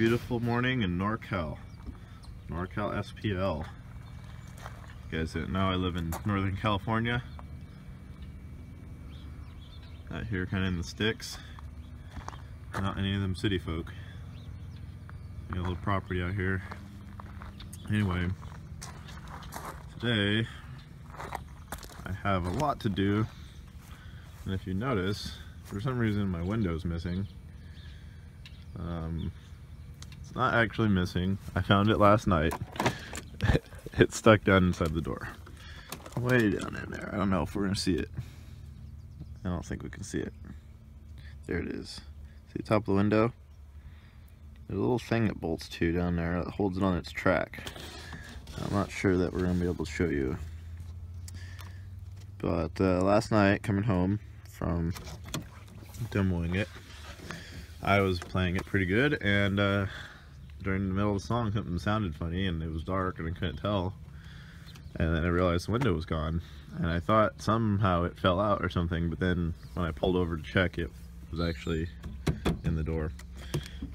beautiful morning in NorCal SPL. You guys didn't know I live in Northern California, out here kind of in the sticks. Not any of them city folk. Got a little property out here. Anyway, today I have a lot to do, and if you notice, for some reason my window's missing. It's not actually missing. I found it last night. It's stuck down inside the door. Way down in there. I don't know if we're gonna see it. I don't think we can see it. There it is. See the top of the window? There's a little thing it bolts to down there that holds it on its track. I'm not sure that we're gonna be able to show you. But last night, coming home from demoing it, I was playing it pretty good, and during the middle of the song something sounded funny and it was dark and I couldn't tell, and then I realized the window was gone, and I thought somehow it fell out or something, but then when I pulled over to check, it was actually in the door.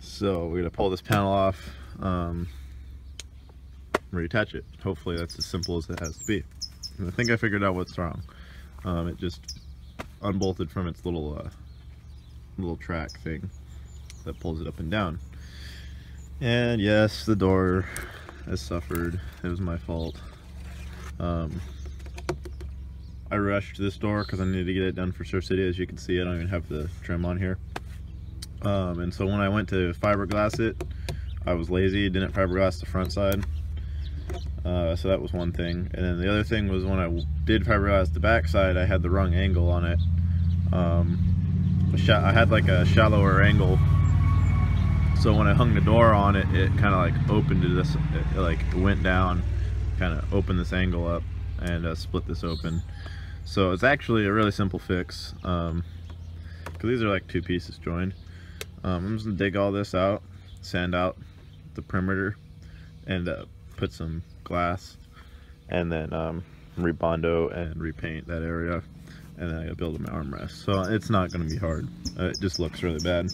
So we're gonna pull this panel off, reattach it. Hopefully that's as simple as it has to be. And I think I figured out what's wrong. It just unbolted from its little track thing that pulls it up and down. And yes, the door has suffered. It was my fault. I rushed this door because I needed to get it done for Surf City. As you can see, I don't even have the trim on here. And so when I went to fiberglass it, I was lazy, didn't fiberglass the front side. So that was one thing. And then the other thing was when I did fiberglass the back side, I had the wrong angle on it. I had like a shallower angle. So when I hung the door on it, it kind of like opened to this, it like went down, kind of opened this angle up and split this open. So it's actually a really simple fix, because these are like two pieces joined. I'm just gonna dig all this out, sand out the perimeter, and put some glass, and then rebondo and repaint that area, and then I gotta build my armrest. So it's not gonna be hard. It just looks really bad.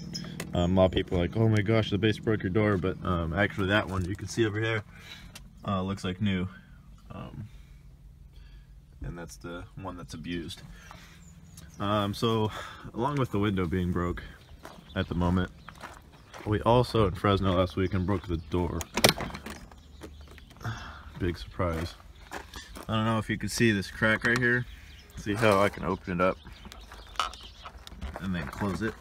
A lot of people are like, oh my gosh, the base broke your door, but actually that one you can see over here looks like new, and that's the one that's abused. So along with the window being broke at the moment, we also in Fresno last weekend broke the door. Big surprise. I don't know if you can see this crack right here. See how I can open it up and then close it.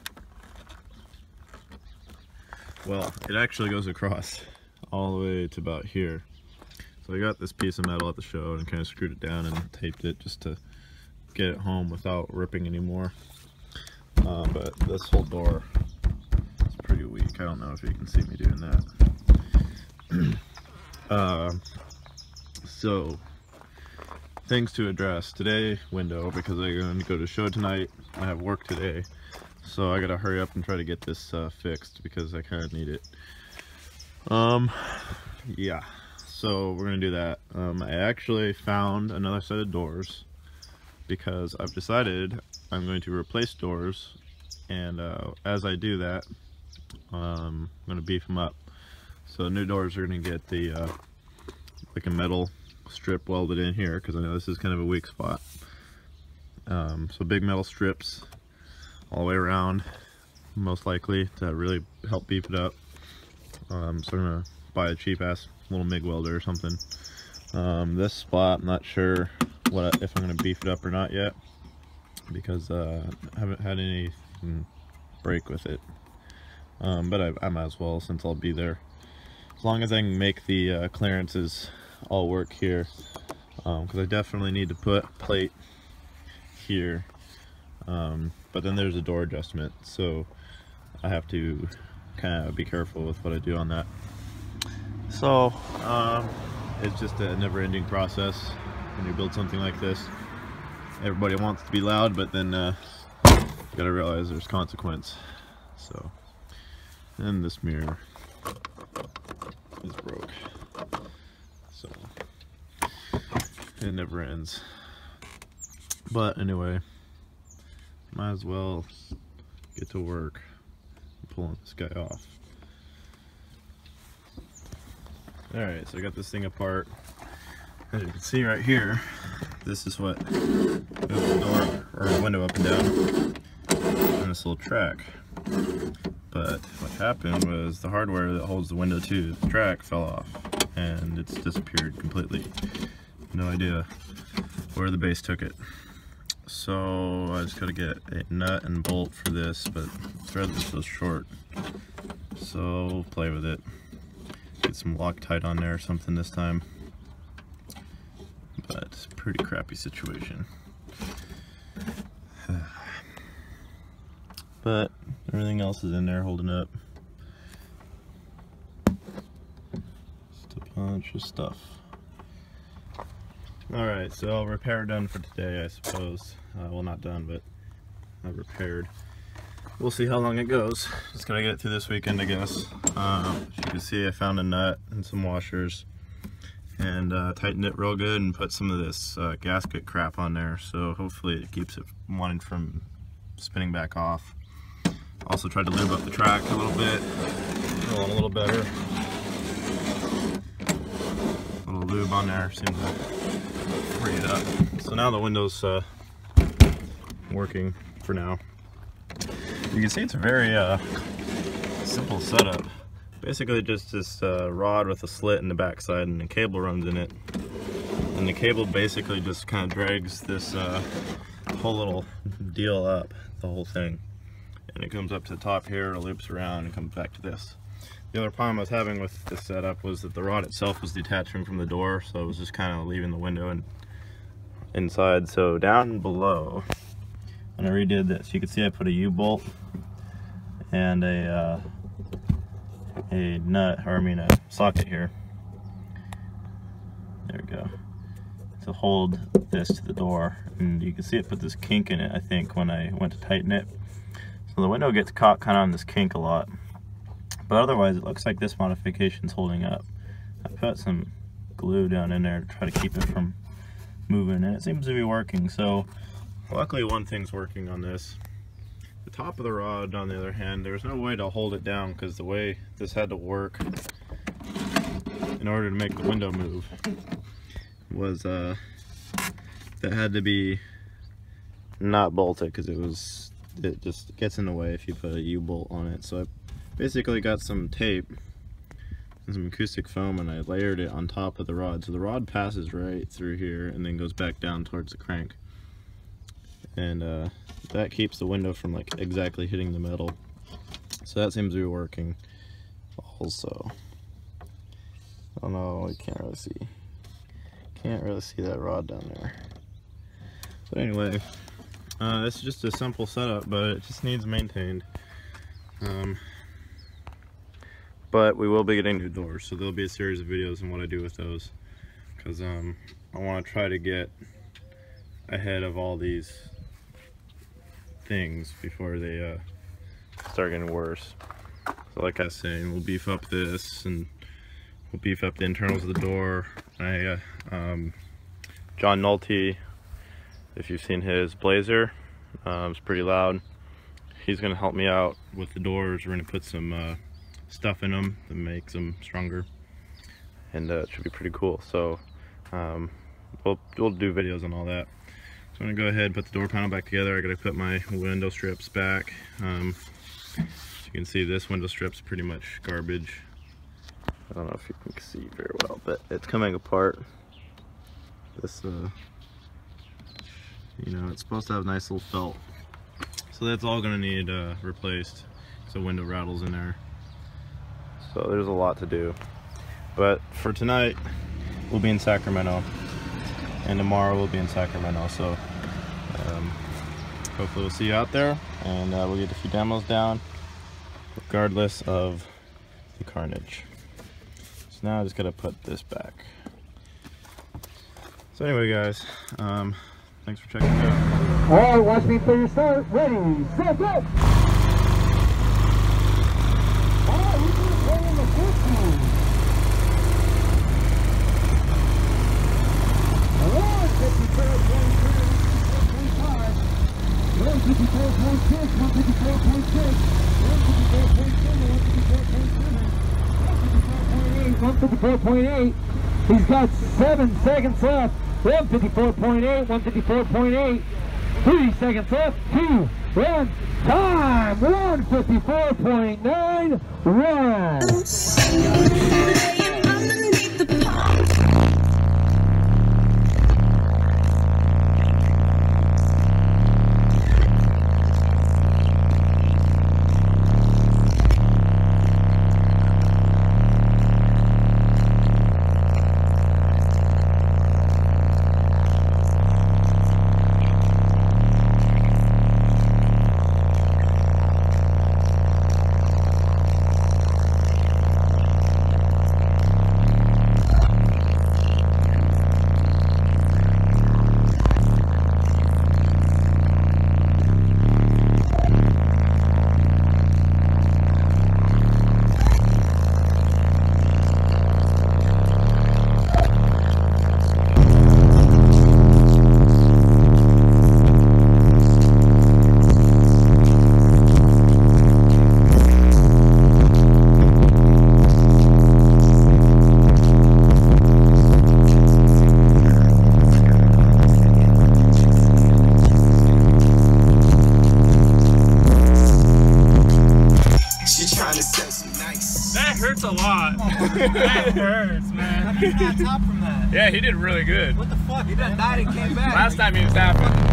Well, it actually goes across all the way to about here. So I got this piece of metal at the show and kind of screwed it down and taped it just to get it home without ripping anymore. But this whole door is pretty weak. I don't know if you can see me doing that. So things to address today, window, because I'm going to go to show tonight. I have work today, so I gotta hurry up and try to get this fixed because I kind of need it. Yeah, so we're gonna do that. I actually found another set of doors because I've decided I'm going to replace doors, and as I do that, I'm gonna beef them up. So new doors are gonna get the like a metal strip welded in here, because I know this is kind of a weak spot. So big metal strips all the way around, most likely, to really help beef it up. So I'm gonna buy a cheap ass little MIG welder or something. This spot, I'm not sure if I'm gonna beef it up or not yet, because I haven't had anything break with it. But I might as well, since I'll be there. As long as I can make the clearances all work here, because I definitely need to put a plate here, but then there's a door adjustment, so I have to kind of be careful with what I do on that. So it's just a never-ending process when you build something like this. Everybody wants to be loud, but then you gotta realize there's consequence. So, and this mirror is broke, so it never ends. But anyway, might as well get to work pulling this guy off. Alright, so I got this thing apart. As you can see right here, this is what moves the door or the window up and down on this little track. But what happened was the hardware that holds the window to the track fell off and it's disappeared completely. No idea where the base took it. So I just gotta get a nut and bolt for this, but the thread is so short. So we'll play with it. Get some Loctite on there or something this time. But it's a pretty crappy situation. But everything else is in there holding up. Just a bunch of stuff. Alright, so repair done for today, I suppose. Well, not done, but repaired. We'll see how long it goes. Just gotta get it through this weekend, I guess. As you can see, I found a nut and some washers and tightened it real good and put some of this gasket crap on there, so hopefully it keeps it one from spinning back off. Also tried to lube up the track a little bit, a little better. A little lube on there seems to free it up. So now the window's working for now. You can see it's a very simple setup. Basically just this rod with a slit in the backside and the cable runs in it. And the cable basically just kind of drags this whole little deal up, the whole thing. And it comes up to the top here, it loops around and comes back to this. The other problem I was having with this setup was that the rod itself was detaching from the door, so it was just kind of leaving the window and inside. So down below, when I redid this, you can see I put a U-bolt and a nut, or I mean a socket here. There we go. To hold this to the door, and you can see it put this kink in it, I think, when I went to tighten it. So the window gets caught kind of on this kink a lot, but otherwise it looks like this modification's holding up. I put some glue down in there to try to keep it from moving, and it seems to be working. So luckily one thing's working on this. The top of the rod, on the other hand, there's no way to hold it down because the way this had to work in order to make the window move was that had to be not bolted, because it just gets in the way if you put a U-bolt on it. So I basically got some tape and some acoustic foam and I layered it on top of the rod, so the rod passes right through here and then goes back down towards the crank, and that keeps the window from like exactly hitting the metal. So that seems to be working. Also, I don't know, you can't really see that rod down there. But anyway, this is just a simple setup, but it just needs maintained. But we will be getting new doors, so there'll be a series of videos on what I do with those, because I want to try to get ahead of all these things before they start getting worse. So like I was saying, we'll beef up this, and we'll beef up the internals of the door. John Nolte, if you've seen his Blazer, it's pretty loud. He's going to help me out with the doors. We're going to put some stuff in them that makes them stronger, and it should be pretty cool. So we'll do videos on all that. So I'm going to go ahead and put the door panel back together. I got to put my window strips back. As you can see, this window strip's pretty much garbage. I don't know if you can see very well, but it's coming apart. This you know, it's supposed to have a nice little felt, so that's all going to need replaced, so window rattles in there. So there's a lot to do, but for tonight we'll be in Sacramento, and tomorrow we'll be in Sacramento, so hopefully we'll see you out there, and we'll get a few demos down regardless of the carnage. So now I just gotta put this back. So anyway, guys, thanks for checking it out. Alright, watch me for your start. Ready, set, go! Alright, we're going to play in the first one. 154.3, 154.5, 154.6, 154.6, 154.7, 154.7, 154.8, 154.9, 154.8. He's got 7 seconds left. 154.8, 154.8. 3 seconds left. 2, 1. Time. 154.91. That hurts a lot. That hurts, man. He got top from that. Yeah, he did really good. What the fuck? He done died and came back. Last time he was half.